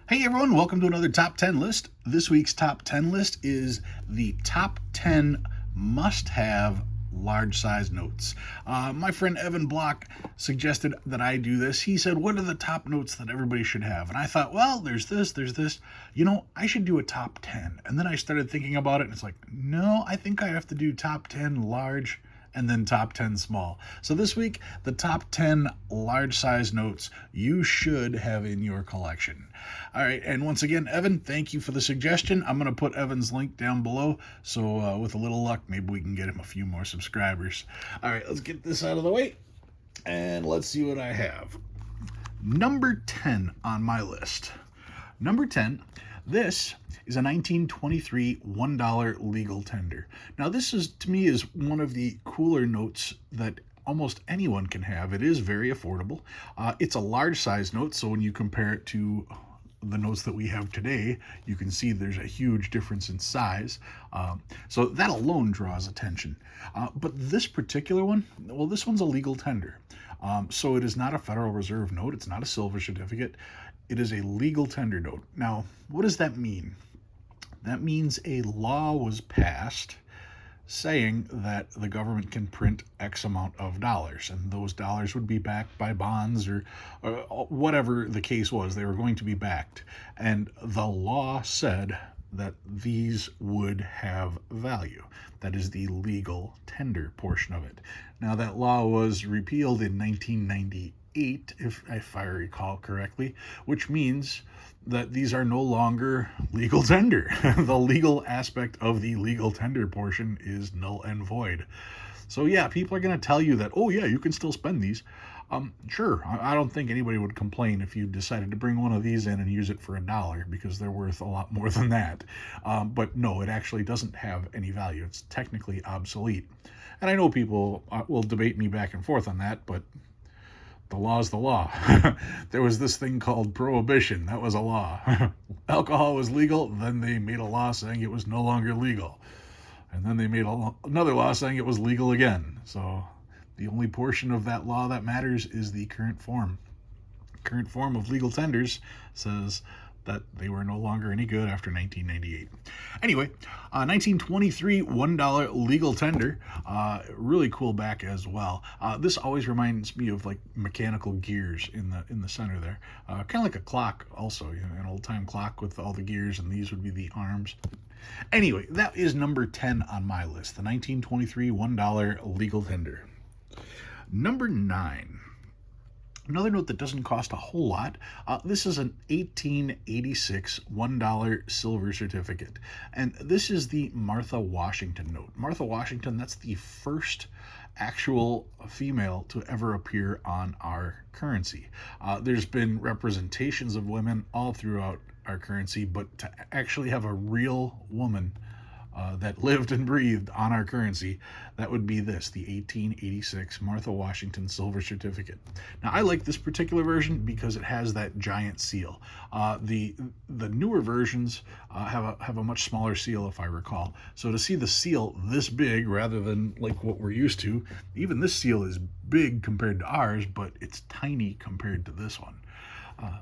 Hey everyone, welcome to another top 10 list. This week's top 10 list is the top 10 must have large size notes. My friend Evan Block suggested that I do this. He said, what are the top notes that everybody should have? And I thought, well, there's this. I should do a top 10. And then I started thinking about it, and it's like, no, I think I have to do top 10 large and then top 10 small. So this week, the top 10 large size notes you should have in your collection. All right, and once again, Evan, thank you for the suggestion. I'm going to put Evan's link down below, so with a little luck, maybe we can get him a few more subscribers. All right, let's get this out of the way, and let's see what I have. Number 10 on my list. Number 10, this is a 1923 $1 legal tender. Now, this is, to me, is one of the cooler notes that almost anyone can have. It is very affordable. It's a large size note, so when you compare it to the notes that we have today, you can see there's a huge difference in size. So that alone draws attention. But this particular one, well, this one's a legal tender. So it is not a Federal Reserve note. It's not a silver certificate. It is a legal tender note. Now, what does that mean? That means a law was passed saying that the government can print X amount of dollars, and those dollars would be backed by bonds or whatever the case was. They were going to be backed. And the law said that these would have value. That is the legal tender portion of it. Now, that law was repealed in 1998, if I recall correctly, which means that these are no longer legal tender. The legal aspect of the legal tender portion is null and void. So yeah, people are going to tell you that, oh yeah, you can still spend these. Sure, I don't think anybody would complain if you decided to bring one of these in and use it for $1, because they're worth a lot more than that. But no, it actually doesn't have any value. It's technically obsolete. And I know people will debate me back and forth on that, but the law is the law. There was this thing called prohibition. That was a law. Alcohol was legal. Then they made a law saying it was no longer legal. And then they made another law saying it was legal again. So the only portion of that law that matters is the current form. Current form of legal tenders says that they were no longer any good after 1998. Anyway, 1923 $1 legal tender, really cool back as well. This always reminds me of like mechanical gears in the center there, kind of like a clock also, an old time clock with all the gears, and these would be the arms. Anyway, that is number 10 on my list, the 1923 $1 legal tender. Number 9. Another note that doesn't cost a whole lot. This is an 1886 $1 silver certificate. And this is the Martha Washington note. Martha Washington, that's the first actual female to ever appear on our currency. There's been representations of women all throughout our currency, but to actually have a real woman that lived and breathed on our currency, that would be this, the 1886 Martha Washington Silver Certificate. Now, I like this particular version because it has that giant seal. The newer versions have a much smaller seal, if I recall. So to see the seal this big, rather than like what we're used to, even this seal is big compared to ours, but it's tiny compared to this one.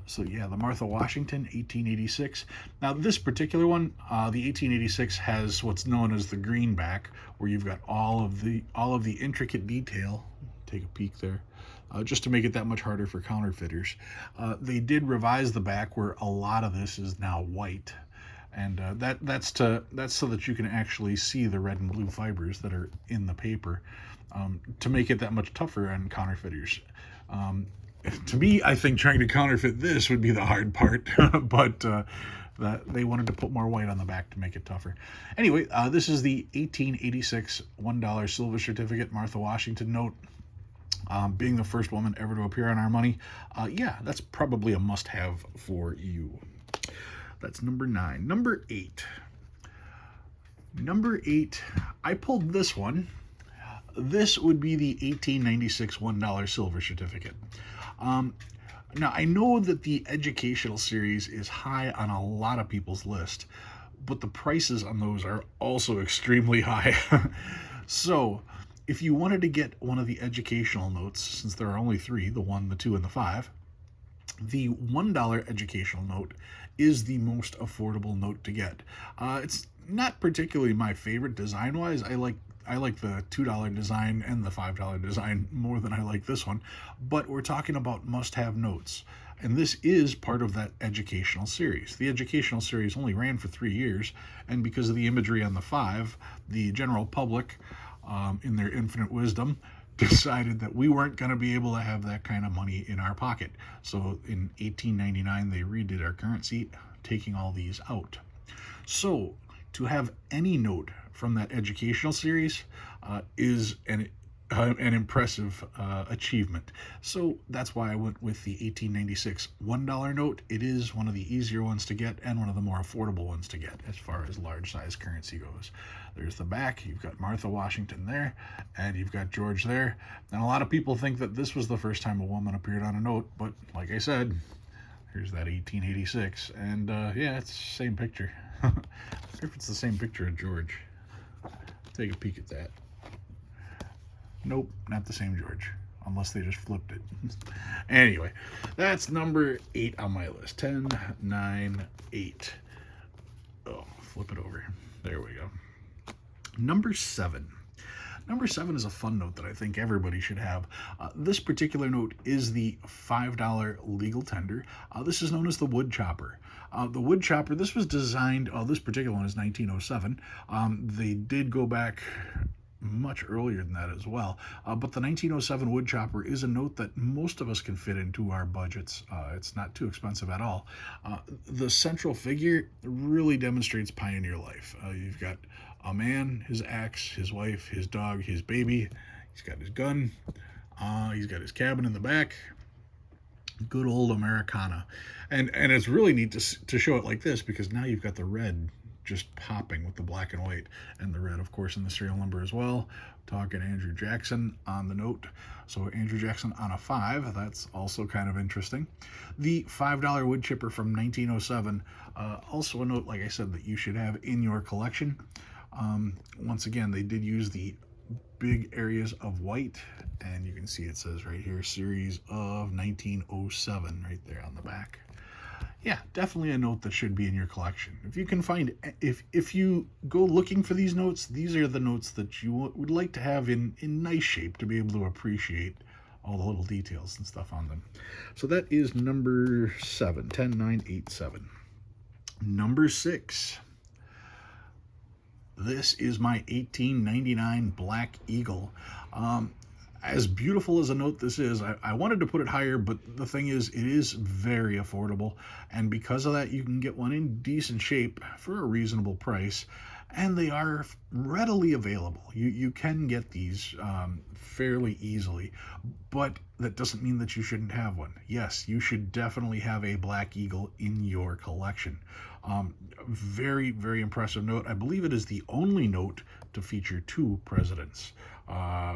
So yeah, the Martha Washington, 1886. Now this particular one, the 1886 has what's known as the greenback, where you've got all of the intricate detail. Take a peek there, just to make it that much harder for counterfeiters. They did revise the back, where a lot of this is now white, and that's so that you can actually see the red and blue fibers that are in the paper, to make it that much tougher on counterfeiters. To me, I think trying to counterfeit this would be the hard part, but that they wanted to put more white on the back to make it tougher. Anyway, this is the 1886 $1 silver certificate Martha Washington note. Being the first woman ever to appear on our money, yeah, that's probably a must-have for you. That's number 9. Number 8. Number 8, I pulled this one. This would be the 1896 $1 silver certificate. Now, I know that the educational series is high on a lot of people's list, but the prices on those are also extremely high. So, if you wanted to get one of the educational notes, since there are only 3, the 1, the 2, and the 5, The $1 educational note is the most affordable note to get. It's not particularly my favorite design wise. I like the $2 design and the $5 design more than I like this one, but we're talking about must have notes. And this is part of that educational series. The educational series only ran for 3 years, and because of the imagery on the five, the general public, in their infinite wisdom, decided that we weren't going to be able to have that kind of money in our pocket. So in 1899, they redid our currency, taking all these out. So to have any note from that educational series is an impressive achievement. So that's why I went with the 1896 $1 note. It is one of the easier ones to get and one of the more affordable ones to get as far as large size currency goes. There's the back. You've got Martha Washington there, and you've got George there. And a lot of people think that this was the first time a woman appeared on a note, but like I said, here's that 1886, and yeah, it's the same picture. I wonder if it's the same picture of George. Take a peek at that. Nope, not the same George, unless they just flipped it. Anyway, that's number 8 on my list. 10, 9, 8. Oh, flip it over. There we go. Number 7. Number 7 is a fun note that I think everybody should have. This particular note is the $5 legal tender. This is known as the wood chopper. The wood chopper, this was designed, this particular one is 1907. They did go back much earlier than that as well. But the 1907 wood chopper is a note that most of us can fit into our budgets. It's not too expensive at all. The central figure really demonstrates pioneer life. You've got a man, his axe, his wife, his dog, his baby. He's got his gun. He's got his cabin in the back. Good old Americana. And it's really neat to show it like this, because now you've got the red just popping with the black and white, and the red, of course, in the serial number as well. Talking Andrew Jackson on the note. So Andrew Jackson on a 5. That's also kind of interesting. The $5 wood chipper from 1907. Also a note, like I said, that you should have in your collection. Once again, they did use the big areas of white, and you can see it says right here, series of 1907, right there on the back. Yeah, definitely a note that should be in your collection. If you can find, if you go looking for these notes, these are the notes that you would like to have in nice shape to be able to appreciate all the little details and stuff on them. So that is number 7, 10, 9, 8, 7. Number 6. This is my 1899 Black Eagle. As beautiful as a note this is, I wanted to put it higher, but the thing is, it is very affordable, and because of that, you can get one in decent shape for a reasonable price, and they are readily available. You can get these fairly easily, but that doesn't mean that you shouldn't have one. Yes, you should definitely have a Black Eagle in your collection. Very, very impressive note. I believe it is the only note to feature 2 presidents.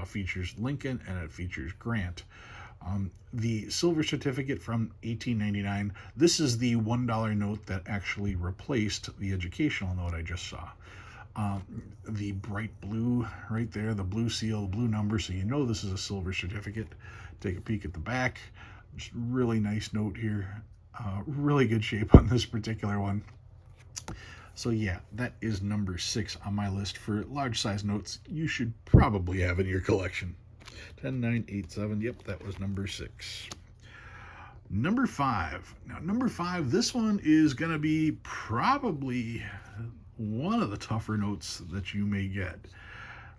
Features Lincoln and it features Grant. The silver certificate from 1899, this is the $1 note that actually replaced the educational note I just saw. The bright blue right there, the blue seal, the blue number, so you know this is a silver certificate. Take a peek at the back. Just really nice note here. Really good shape on this particular one. So yeah, that is number 6 on my list for large size notes you should probably have in your collection. 10, 9, 8, 7. Yep, that was number 6. Number 5. Now, number 5, this one is going to be probably one of the tougher notes that you may get.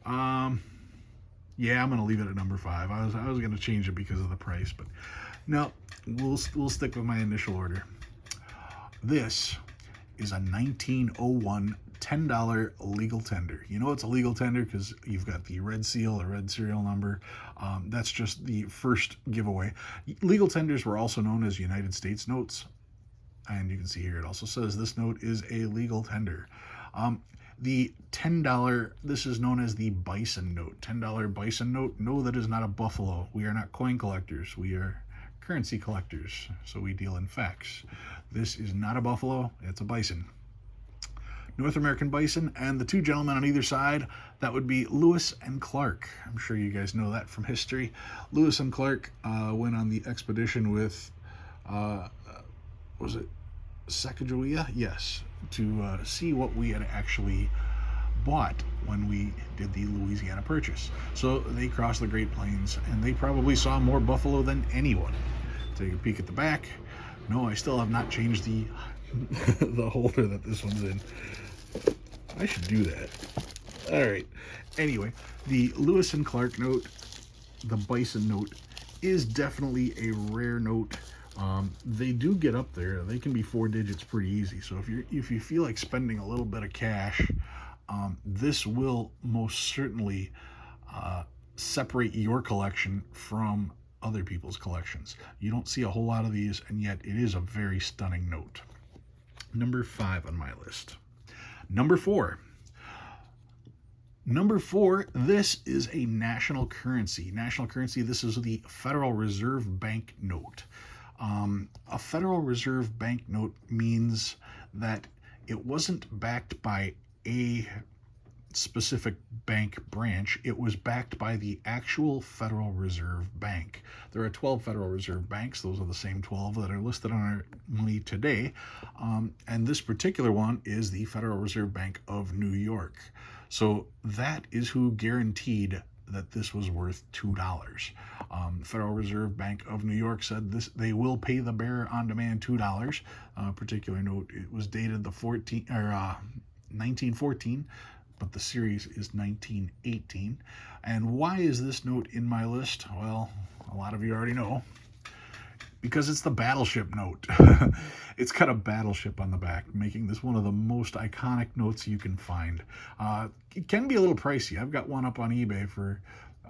Yeah, I'm going to leave it at number 5. I was going to change it because of the price, but no, we'll stick with my initial order. This is a 1901 $10 legal tender. You know it's a legal tender because you've got the red seal, the red serial number. That's just the first giveaway. Legal tenders were also known as United States notes. And you can see here it also says this note is a legal tender. The $10, this is known as the Bison Note. $10 Bison Note. No, that is not a buffalo. We are not coin collectors. We are currency collectors. So we deal in facts. This is not a buffalo, it's a bison. North American bison, and the 2 gentlemen on either side, that would be Lewis and Clark. I'm sure you guys know that from history. Lewis and Clark went on the expedition with uh, was it Sacagawea? Yes, to see what we had actually bought when we did the Louisiana purchase. So they crossed the Great Plains and they probably saw more buffalo than anyone. Take a peek at the back. No, I still have not changed the the holder that this one's in. I should do that. All right. Anyway, the Lewis and Clark note, the Bison note, is definitely a rare note. They do get up there. They can be 4 digits pretty easy. So if you feel like spending a little bit of cash, this will most certainly separate your collection from other people's collections. You don't see a whole lot of these, and yet it is a very stunning note. Number 5 on my list. Number 4. Number 4, this is a national currency. National currency, this is the Federal Reserve Bank note. A Federal Reserve Bank note means that it wasn't backed by a specific bank branch. It was backed by the actual Federal Reserve Bank. There are 12 Federal Reserve Banks. Those are the same 12 that are listed on our money today. And this particular one is the Federal Reserve Bank of New York. So that is who guaranteed that this was worth $2. Federal Reserve Bank of New York said this, they will pay the bearer on demand $2. Particular note, it was dated the 1914, but the series is 1918. And why is this note in my list? Well, a lot of you already know. Because it's the battleship note. It's got a battleship on the back, making this one of the most iconic notes you can find. It can be a little pricey. I've got one up on eBay for,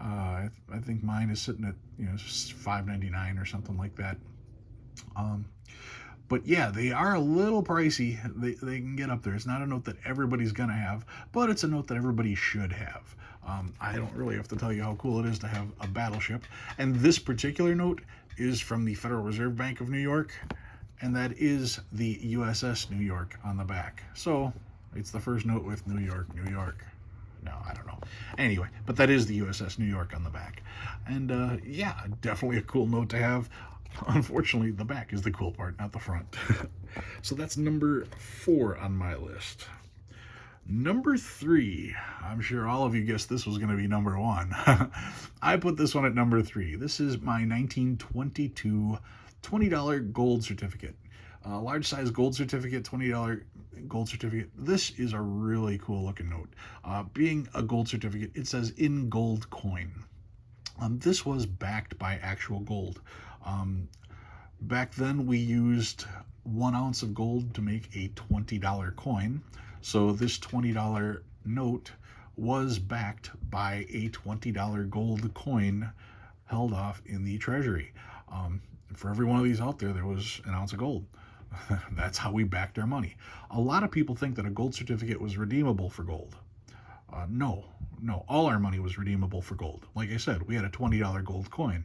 I think mine is sitting at $5.99 or something like that. But yeah, they are a little pricey. They can get up there. It's not a note that everybody's going to have, but it's a note that everybody should have. I don't really have to tell you how cool it is to have a battleship. And this particular note is from the Federal Reserve Bank of New York, and that is the USS New York on the back. So it's the first note with New York, New York. No, I don't know. Anyway, but that is the USS New York on the back. And yeah, definitely a cool note to have. Unfortunately, the back is the cool part, not the front. So that's number 4 on my list. Number 3, I'm sure all of you guessed this was going to be number 1. I put this one at number 3. This is my 1922 $20 gold certificate. Large size gold certificate, $20 gold certificate. This is a really cool looking note. Being a gold certificate, it says in gold coin. This was backed by actual gold. Back then we used 1 ounce of gold to make a $20 coin. So this $20 note was backed by a $20 gold coin held off in the treasury. For every one of these out there, there was an ounce of gold. That's how we backed our money. A lot of people think that a gold certificate was redeemable for gold. No, all our money was redeemable for gold. Like I said, we had a $20 gold coin.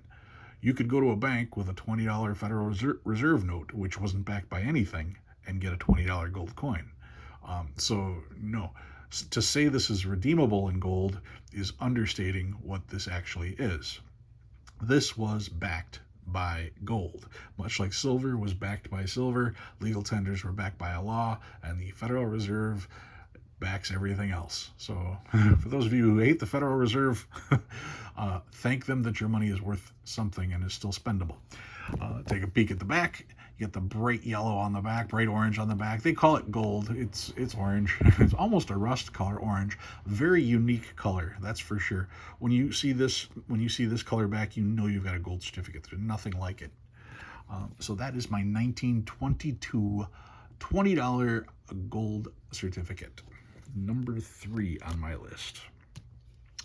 You could go to a bank with a $20 Federal Reserve note, which wasn't backed by anything, and get a $20 gold coin. So no, to say this is redeemable in gold is understating what this actually is. This was backed by gold. Much like silver was backed by silver, legal tenders were backed by a law, and the Federal Reserve backs everything else. So for those of you who hate the Federal Reserve, thank them that your money is worth something and is still spendable. Take a peek at the back. You get the bright yellow on the back, bright orange on the back. They call it gold. It's orange. It's almost a rust color orange. Very unique color, that's for sure. When you see this color back, you know you've got a gold certificate. There's nothing like it. So that is my 1922 $20 gold certificate. Number 3 on my list.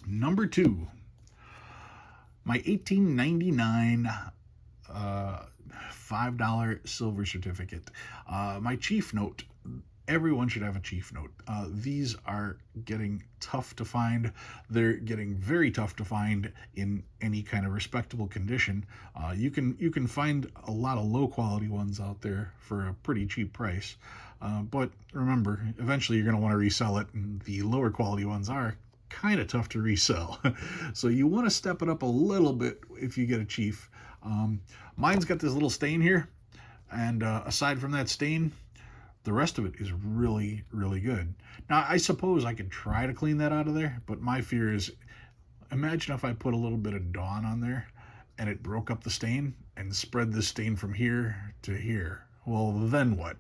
Number 2, my 1899 $5 silver certificate. My chief note. Everyone should have a chief note. These are getting tough to find. They're getting very tough to find in any kind of respectable condition. You can find a lot of low quality ones out there for a pretty cheap price. But remember, eventually you're going to want to resell it, and the lower quality ones are kind of tough to resell. So you want to step it up a little bit if you get a chief. Mine's got this little stain here. And aside from that stain, the rest of it is really, really good. Now, I suppose I could try to clean that out of there, but my fear is, imagine if I put a little bit of Dawn on there and it broke up the stain and spread the stain from here to here. Well, then what?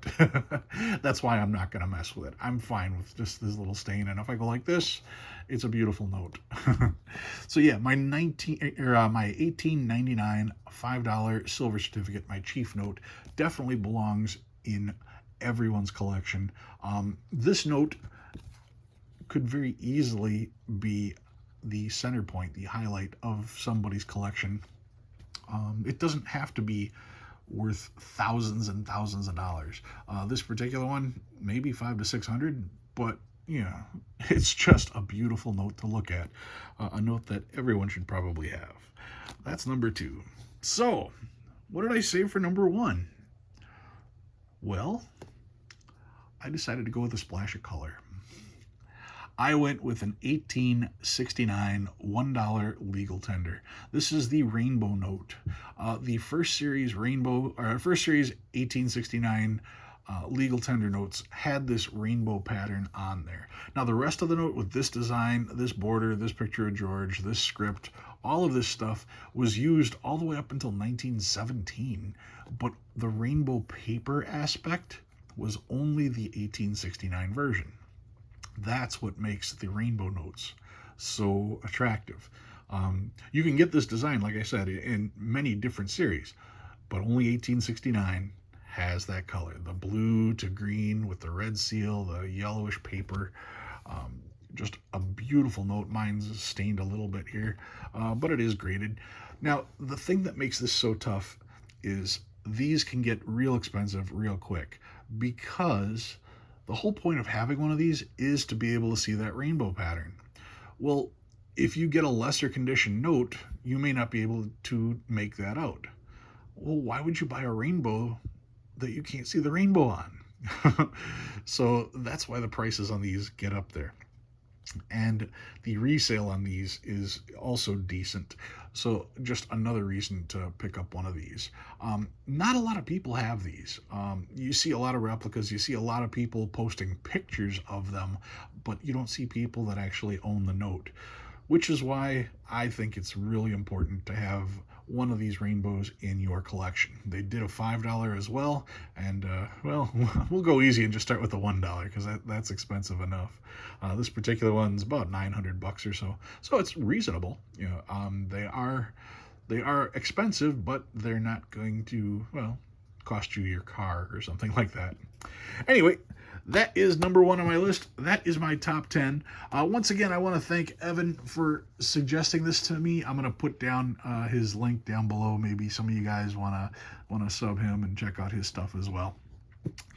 That's why I'm not going to mess with it. I'm fine with just this little stain, and if I go like this, it's a beautiful note. So yeah, my 1899 $5 silver certificate, my Chief Note, definitely belongs in everyone's collection. This note could very easily be the center point, the highlight of somebody's collection. It doesn't have to be worth thousands and thousands of dollars. This particular one, maybe $500 to $600, but yeah, it's just a beautiful note to look at. A note that everyone should probably have. That's number 2. So, what did I save for number 1? Well, I decided to go with a splash of color. I went with an 1869 $1 legal tender. This is the Rainbow Note. The first series 1869 legal tender notes had this rainbow pattern on there. Now the rest of the note with this design, this border, this picture of George, this script, all of this stuff was used all the way up until 1917. But the rainbow paper aspect was only the 1869 version. That's what makes the rainbow notes so attractive. You can get this design, like I said, in many different series, but only 1869 has that color. The blue to green with the red seal, the yellowish paper. Just a beautiful note. Mine's stained a little bit here, but it is graded. Now, the thing that makes this so tough is these can get real expensive real quick, because the whole point of having one of these is to be able to see that rainbow pattern. Well, if you get a lesser condition note, you may not be able to make that out. Well, why would you buy a rainbow that you can't see the rainbow on? So that's why the prices on these get up there. And the resale on these is also decent. So just another reason to pick up one of these. Not a lot of people have these. You see a lot of replicas, you see a lot of people posting pictures of them, but you don't see people that actually own the note, which is why I think it's really important to have one of these rainbows in your collection. They did a $5 as well, and well, we'll go easy and just start with the $1 because that's expensive enough. This particular one's about $900 or so, so it's reasonable. You know, they are expensive, but they're not going to, well, cost you your car or something like that. Anyway, that is number 1 on my list. That is my top 10. Once again, I want to thank Evan for suggesting this to me. I'm going to put down his link down below. Maybe some of you guys want to sub him and check out his stuff as well.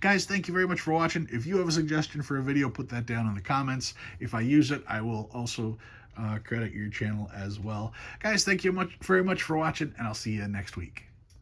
Guys, thank you very much for watching. If you have a suggestion for a video, put that down in the comments. If I use it, I will also credit your channel as well. Guys, thank you very much for watching, and I'll see you next week.